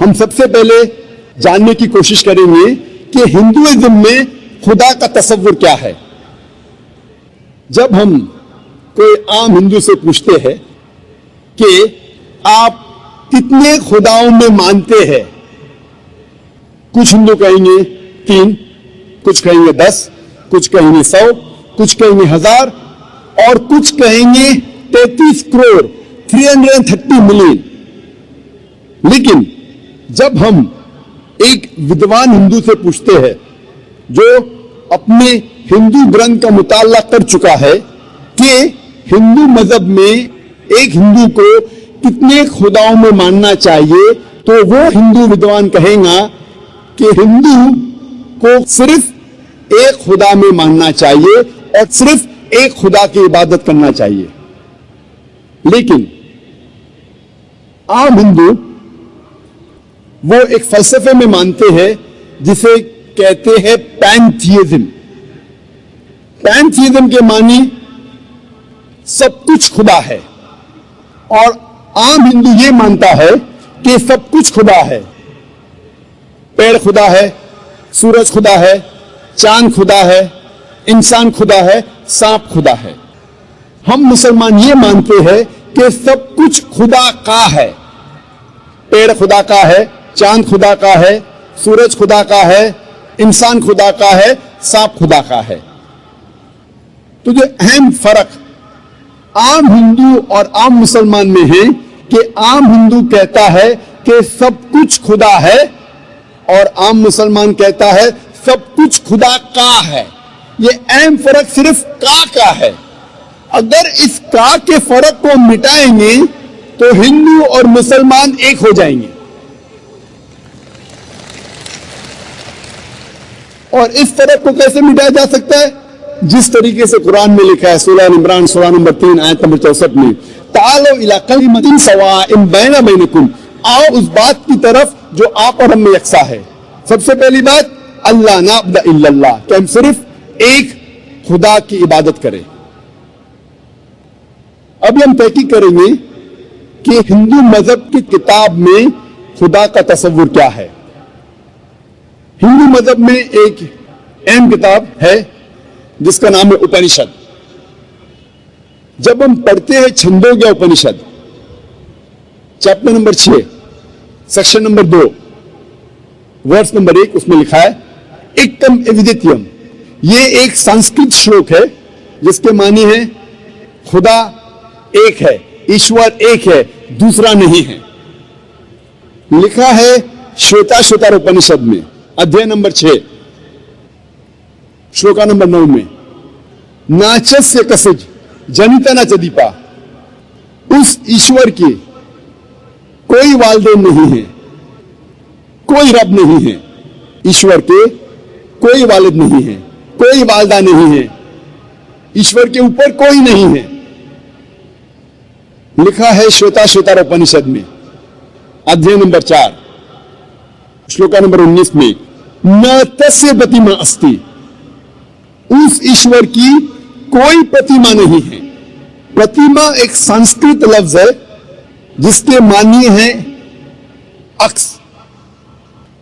हम सबसे पहले जानने की कोशिश करेंगे कि हिंदुइज्म में खुदा का तस्वुर क्या है। जब हम कोई आम हिंदू से पूछते हैं कि आप कितने खुदाओं में मानते हैं, कुछ हिंदू कहेंगे 3, कुछ कहेंगे 10, कुछ कहेंगे 100, कुछ कहेंगे 1000 और कुछ कहेंगे 33 करोड़ 330 मिलियन। लेकिन जब हम एक विद्वान हिंदू से पूछते हैं जो अपने हिंदू ग्रंथ का मुताला कर चुका है कि हिंदू मजहब में एक हिंदू को कितने खुदाओं में मानना चाहिए, तो वो हिंदू विद्वान कहेगा कि हिंदू को सिर्फ एक खुदा में मानना चाहिए और सिर्फ एक खुदा की इबादत करना चाहिए। लेकिन आम हिंदू वो एक फलसफे में मानते हैं जिसे कहते हैं पैंथीइज्म। पैंथीइज्म के मानी सब कुछ खुदा है, और आम हिंदू ये मानता है कि सब कुछ खुदा है। पेड़ खुदा है, सूरज खुदा है, चांद खुदा है, इंसान खुदा है, सांप खुदा है। हम मुसलमान ये मानते हैं कि सब कुछ खुदा का है। पेड़ खुदा का है, चांद खुदा का है, सूरज खुदा का है, इंसान खुदा का है, सांप खुदा का है। तो जो अहम फर्क आम हिंदू और आम मुसलमान में है कि आम हिंदू कहता है कि सब कुछ खुदा है और आम मुसलमान कहता है सब कुछ खुदा का है। ये अहम फर्क सिर्फ का है। अगर इस का के फर्क को मिटाएंगे तो हिंदू और मुसलमान एक हो जाएंगे। और इस फर्क को कैसे मिटाया जा सकता है? जिस तरीके से कुरान में लिखा है, सूरह इमरान सूरह नंबर 3 आयत नंबर 64 में, तालो इला कलिमतिन सवाइन बैना बैनकुम, आओ उस बात की तरफ जो आप और हम में यकसा है। सबसे पहली बात, अल्लाह नाबुद इल्लल्लाह, कि हम सिर्फ एक खुदा की इबादत करें। अभी हम तहकीक करेंगे कि हिंदू मजहब की किताब में खुदा का तस्वुर क्या है। हिंदू मजहब में एक अहम किताब है जिसका नाम है उपनिषद। जब हम पढ़ते हैं Chandogya Upanishad, chapter number 6, section number 2, verse number 1, उसमें लिखा है एकम एविदित्यम। ये एक संस्कृत श्लोक है जिसके मानी है खुदा एक है, ईश्वर एक है, दूसरा नहीं है। लिखा है श्वेताश्वतर उपनिषद में अध्याय नंबर 6 श्लोका नंबर 9 में, नाचस्य कसिज जनिता न चदीपा, उस ईश्वर की कोई वालदेन नहीं है, कोई रब नहीं है। ईश्वर के कोई वालिद नहीं है, कोई वालदा नहीं है, ईश्वर के ऊपर कोई नहीं है। लिखा है श्वेताश्वतर उपनिषद में अध्याय नंबर 4 श्लोका नंबर 19 में, न तस्य प्रतिमा अस्ति, उस ईश्वर की कोई प्रतिमा नहीं है। प्रतिमा एक संस्कृत लफ्ज है जिसके मानी है अक्स।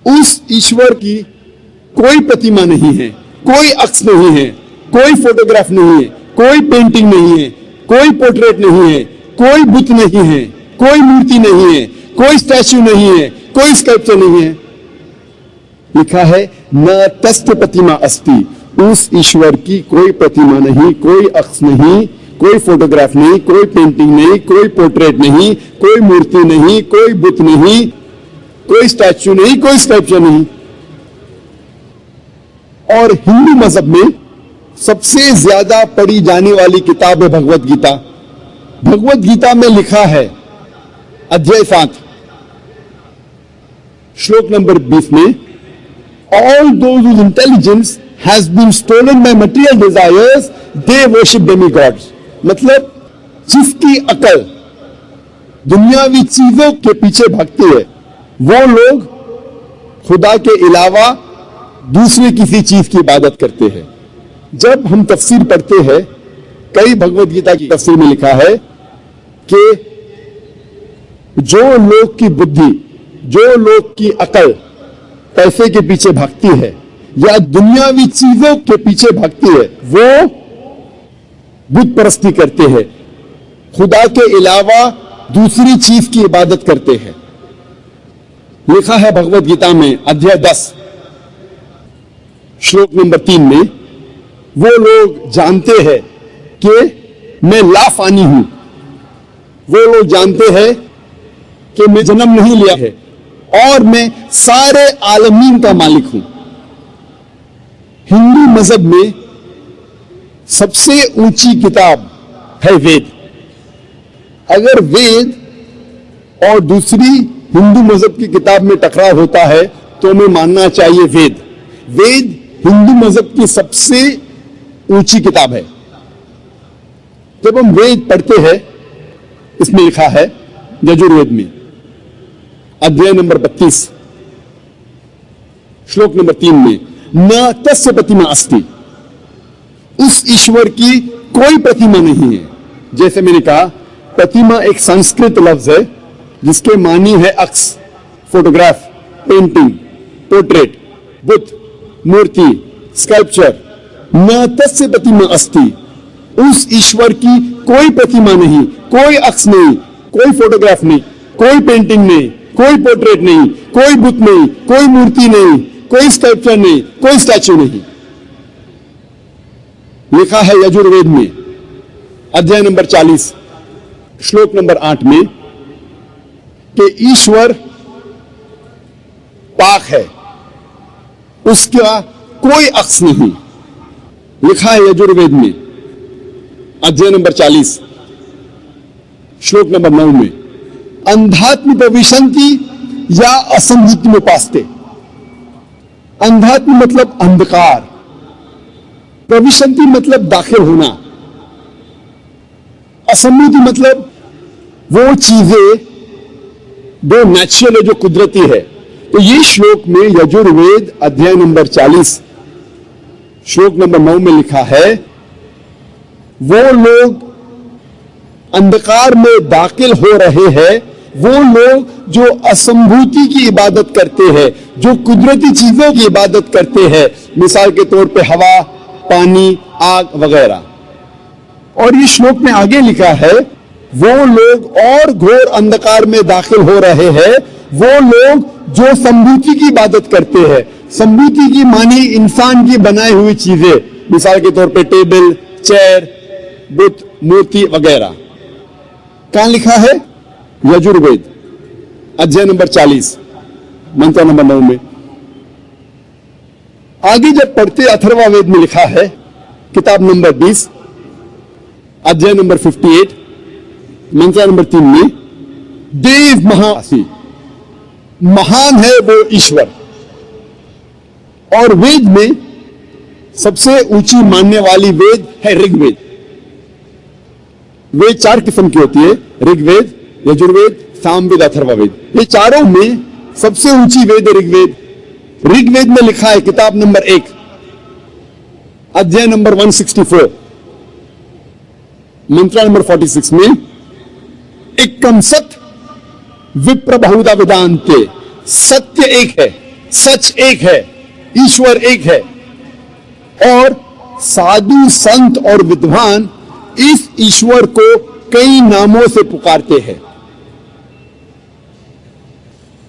उस ईश्वर की कोई प्रतिमा नहीं है, कोई अक्स नहीं है, कोई फोटोग्राफ नहीं है, कोई पेंटिंग नहीं है, कोई पोर्ट्रेट नहीं है, कोई बुत नहीं है, कोई मूर्ति नहीं है, कोई स्टैच्यू नहीं है, कोई स्कल्पचर नहीं है। लिखा है न तस्य प्रतिमा अस्ति, उस ईश्वर की कोई प्रतिमा नहीं, कोई अक्स नहीं, कोई फोटोग्राफ नहीं, कोई पेंटिंग नहीं, कोई पोर्ट्रेट नहीं, कोई मूर्ति नहीं, कोई बुत नहीं, कोई स्टैच्यू नहीं, कोई स्कल्पचर नहीं। और हिंदू मजहब में सबसे ज्यादा पढ़ी जाने वाली किताब है भगवत गीता। भगवत गीता में लिखा है अध्याय 7 श्लोक नंबर 20 में, all those whose intelligence has been stolen by material desires, they worship demigods। मतलब जिसकी अकल दुनियावी चीजों के पीछे भागती है वो लोग खुदा के अलावा दूसरी किसी चीज की इबादत करते हैं। जब हम तफसीर पढ़ते हैं, कई भगवत गीता की तफसीर में लिखा है कि जो लोग की बुद्धि जो लोग की अकल पैसे के पीछे भागती है या दुनियावी चीजों के पीछे भागती है, वो बुत परस्ती करते हैं, खुदा के अलावा दूसरी चीज की इबादत करते हैं। लिखा है भगवत गीता में अध्याय 10 श्लोक नंबर 3 में, वो लोग जानते हैं कि मैं लाफानी हूं, वो लोग जानते हैं कि मैं जन्म नहीं लिया है और मैं सारे आलमीन का मालिक हूं। हिंदू मजहब में सबसे ऊंची किताब है वेद। अगर वेद और दूसरी हिंदू मजहब की किताब में टकराव होता है तो हमें मानना चाहिए वेद। वेद हिंदू मजहब की सबसे ऊंची किताब है। जब हम वेद पढ़ते हैं, इसमें लिखा है यजुर्वेद में अध्याय नंबर 32 श्लोक नंबर 3 में, न तस्य प्रतिमा अस्ति, उस ईश्वर की कोई प्रतिमा नहीं है। जैसे मैंने कहा, प्रतिमा एक संस्कृत लफ्ज है जिसके मानी है अक्स, फोटोग्राफ, पेंटिंग, पोर्ट्रेट, बुत, मूर्ति, स्कल्पचर। न तस्य प्रतिमा अस्ति, उस ईश्वर की कोई प्रतिमा नहीं, कोई अक्स नहीं, कोई फोटोग्राफ नहीं, कोई पेंटिंग नहीं, कोई पोर्ट्रेट नहीं, कोई बुत नहीं, कोई मूर्ति नहीं, कोई स्कल्पचर नहीं, कोई स्टैच्यू नहीं। लिखा है यजुर्वेद में अध्याय नंबर 40 श्लोक नंबर 8 में कि ईश्वर पाक है, उसका कोई अक्स नहीं। लिखा है यजुर्वेद में अध्याय नंबर 40 श्लोक नंबर 9 में, अंधात्म प्रविशंति या असंभूति में पास्ते। अंधात्म मतलब अंधकार, प्रविशंति मतलब दाखिल होना, असंभूति मतलब वो चीजें जो नेचुरल है, जो कुदरती है। तो ये श्लोक में यजुर्वेद अध्याय नंबर 40 श्लोक नंबर 9 में लिखा है, वो लोग अंधकार में दाखिल हो रहे हैं, वो लोग जो असंभूति की इबादत करते हैं, जो कुदरती चीजों की इबादत करते हैं, मिसाल के तौर पे हवा, पानी, आग वगैरह। और ये श्लोक में आगे लिखा है, वो लोग और घोर अंधकार में दाखिल हो रहे हैं, वो लोग जो संभूति की इबादत करते हैं। संभूति की मानी इंसान की बनाई हुई चीजें, मिसाल के तौर पे टेबल, चेयर, बुत, मूर्ति वगैरह। कहां लिखा है? यजुर्वेद अध्याय नंबर 40 मंत्र नंबर 9 में। आगे जब पढ़ते अथर्ववेद में लिखा है किताब नंबर 20 अध्याय नंबर 58 मंत्र नंबर 3 में, देव महासी, महान है वो ईश्वर। और वेद में सबसे ऊंची मानने वाली वेद है ऋग्वेद। वेद 4 किस्म की होती है, ऋग्वेद, यजुर्वेद, सामवेद, अथर्ववेद। ये चारों में सबसे ऊंची वेद है ऋग्वेद। ऋग्वेद में लिखा है किताब नंबर 1 अध्याय नंबर 164 मंत्र नंबर 46 में, एकम सत विप्र बहुधा वेदांते, सत्य एक है, सच एक है, ईश्वर एक है, और साधु संत और विद्वान इस ईश्वर को कई नामों से पुकारते हैं।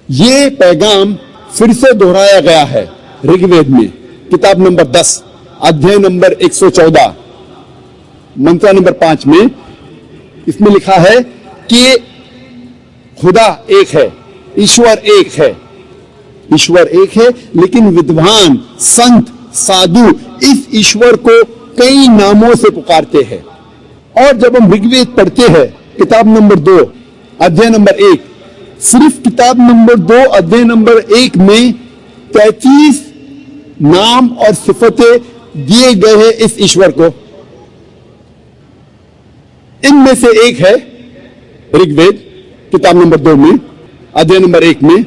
यह पैगाम फिर से दोहराया गया है ऋग्वेद में किताब नंबर 10 अध्याय नंबर 114 मंत्र नंबर 5 में। इसमें लिखा है कि खुदा एक है, ईश्वर एक है, ईश्वर एक है, लेकिन विद्वान, संत, साधु इस ईश्वर को कई नामों से पुकारते हैं। और जब हम ऋग्वेद पढ़ते हैं किताब नंबर 2 अध्याय नंबर 1, सिर्फ किताब नंबर 2 अध्याय नंबर 1 में 33 नाम और सिफतें दिए गए हैं इस ईश्वर को। इनमें से एक है ऋग्वेद किताब नंबर 2 में अध्याय नंबर 1 में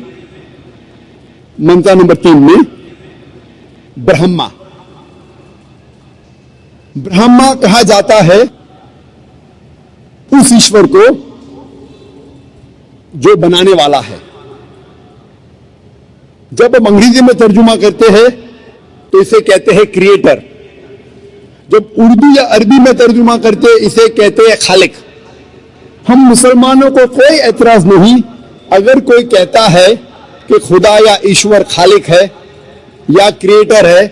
मंत्र नंबर 3 में, ब्रह्मा। ब्रह्मा कहा जाता है उस ईश्वर को जो बनाने वाला है, जब हम अंग्रेजी में तर्जुमा करते हैं तो इसे कहते हैं क्रिएटर। जब उर्दू या अरबी में तर्जुमा करते हैं इसे कहते हैं खालिक। हम मुसलमानों को कोई एतराज नहीं अगर कोई कहता है कि खुदा या ईश्वर खालिक है या क्रिएटर है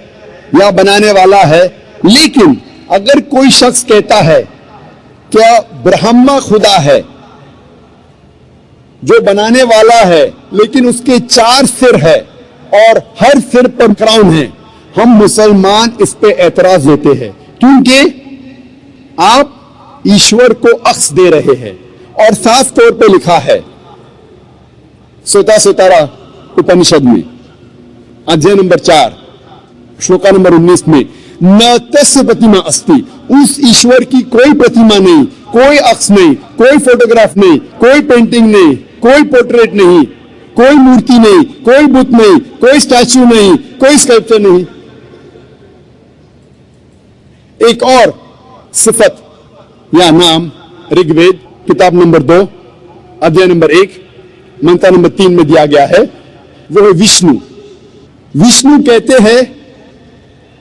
या बनाने वाला है, लेकिन अगर कोई शख्स कहता है क्या ब्रह्मा खुदा है जो बनाने वाला है लेकिन उसके 4 सिर है और हर सिर पर क्राउन है, हम मुसलमान इस पे एतराज देते हैं क्योंकि आप ईश्वर को अक्स दे रहे हैं। और साफ तौर पे लिखा है सोतारा उपनिषद में अध्याय नंबर 4 श्लोका नंबर 19 में, न तस्य प्रतिमा अस्ति, उस ईश्वर की कोई प्रतिमा नहीं, कोई अक्स नहीं, कोई फोटोग्राफ नहीं, कोई पेंटिंग नहीं, कोई पोर्ट्रेट नहीं, कोई मूर्ति नहीं, कोई बुत नहीं, कोई स्टैच्यू नहीं, कोई स्कल्पचर नहीं। एक और सिफत या नाम ऋग्वेद किताब नंबर 2 अध्याय नंबर 1 मंत्र नंबर 3 में दिया गया है, वो है विष्णु। विष्णु कहते हैं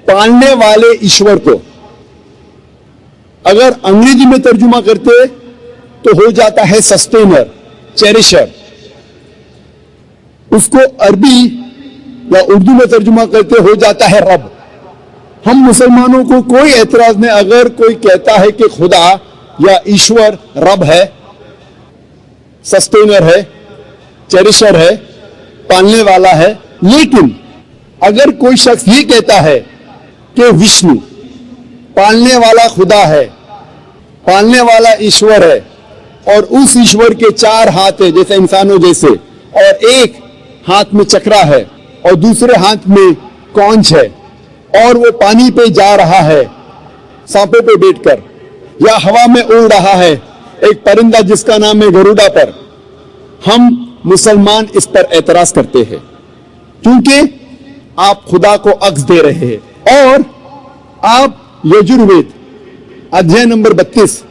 पालने वाले ईश्वर को। अगर अंग्रेजी में तर्जुमा करते तो हो जाता है सस्टेनर, चेरिशर। उसको अरबी या उर्दू में तर्जुमा करते हो जाता है रब। हम मुसलमानों को कोई एतराज नहीं अगर कोई कहता है कि खुदा या ईश्वर रब है, सस्टेनर है, चेरिशर है, पालने वाला है, लेकिन अगर कोई शख्स ये कहता है कि विष्णु पालने वाला खुदा है, पालने वाला ईश्वर है और उस ईश्वर के 4 हाथ है जैसे इंसानों जैसे, और एक हाथ में चक्रा है और दूसरे हाथ में कौंच है और वो पानी पे जा रहा है सांपों पे बैठकर या हवा में उड़ रहा है एक परिंदा जिसका नाम है गरुड़ा पर, हम मुसलमान इस पर एतराज करते हैं क्योंकि आप खुदा को अक्स दे रहे हैं। और आप यजुर्वेद अध्याय नंबर 32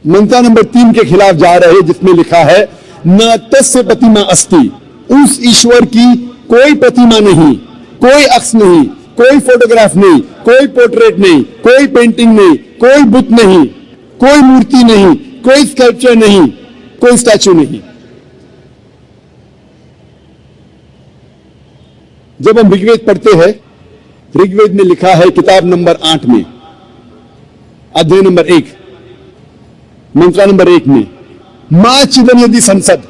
मंत्र नंबर 3 के खिलाफ जा रहे हैं जिसमें लिखा है न तस्य प्रतिमा अस्ति, उस ईश्वर की कोई प्रतिमा नहीं, कोई अक्स नहीं, कोई फोटोग्राफ नहीं, कोई पोर्ट्रेट नहीं, कोई पेंटिंग नहीं, कोई बुत नहीं, कोई मूर्ति नहीं, कोई स्कल्पचर नहीं, कोई स्टैच्यू नहीं। जब हम ऋग्वेद पढ़ते हैं, ऋग्वेद में लिखा है किताब नंबर 8 में अध्याय नंबर 1 मंत्र नंबर 1 में, मां चिदन यदि संसद,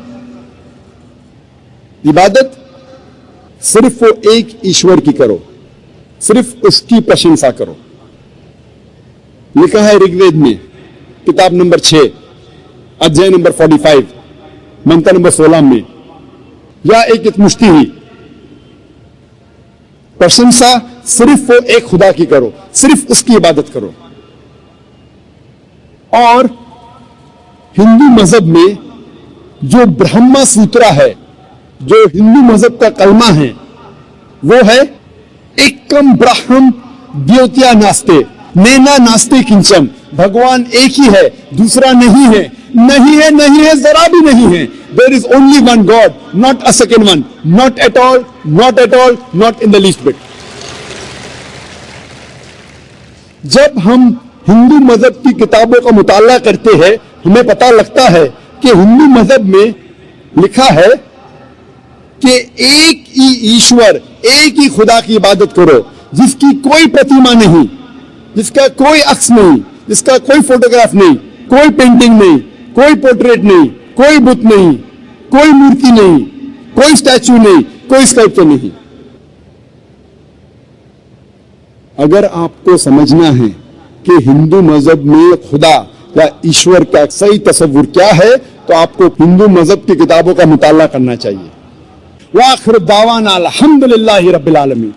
इबादत सिर्फ वो एक ईश्वर की करो, सिर्फ उसकी प्रशंसा करो। लिखा है ऋग्वेद में किताब नंबर 6 अध्याय नंबर 45 मंत्र नंबर 16 में, या एक मुश्ती ही प्रशंसा सिर्फ वो एक खुदा की करो, सिर्फ उसकी इबादत करो। और हिंदू मजहब में जो ब्रह्मा सूत्रा है, जो हिंदू मजहब का कलमा है, वो है एकम ब्रह्म द्योत्या नास्ते नैना नास्ते किंचन, भगवान एक ही है, दूसरा नहीं है, नहीं है, नहीं है, जरा भी नहीं है। There is only one God, not a second one, not at all, not at all, not in the least bit. जब हम हिंदू मजहब की किताबों का मुताला करते हैं, हमें पता लगता है कि हिंदू मजहब में लिखा है कि एक ही ईश्वर, एक ही खुदा की इबादत करो जिसकी कोई प्रतिमा नहीं, जिसका कोई अक्स नहीं, जिसका कोई फोटोग्राफ नहीं, कोई पेंटिंग नहीं, कोई पोर्ट्रेट नहीं, कोई बुत नहीं, कोई मूर्ति नहीं, कोई स्टैच्यू नहीं, कोई स्कल्पचर नहीं। अगर आपको समझना है कि हिंदू मजहब में खुदा या ईश्वर का सही तस्वुर क्या है, तो आपको हिंदू मजहब की किताबों का मुताला करना चाहिए। वाखिर दावाना अल्हम्दुलिल्लाहि रब्बिल आलमीन।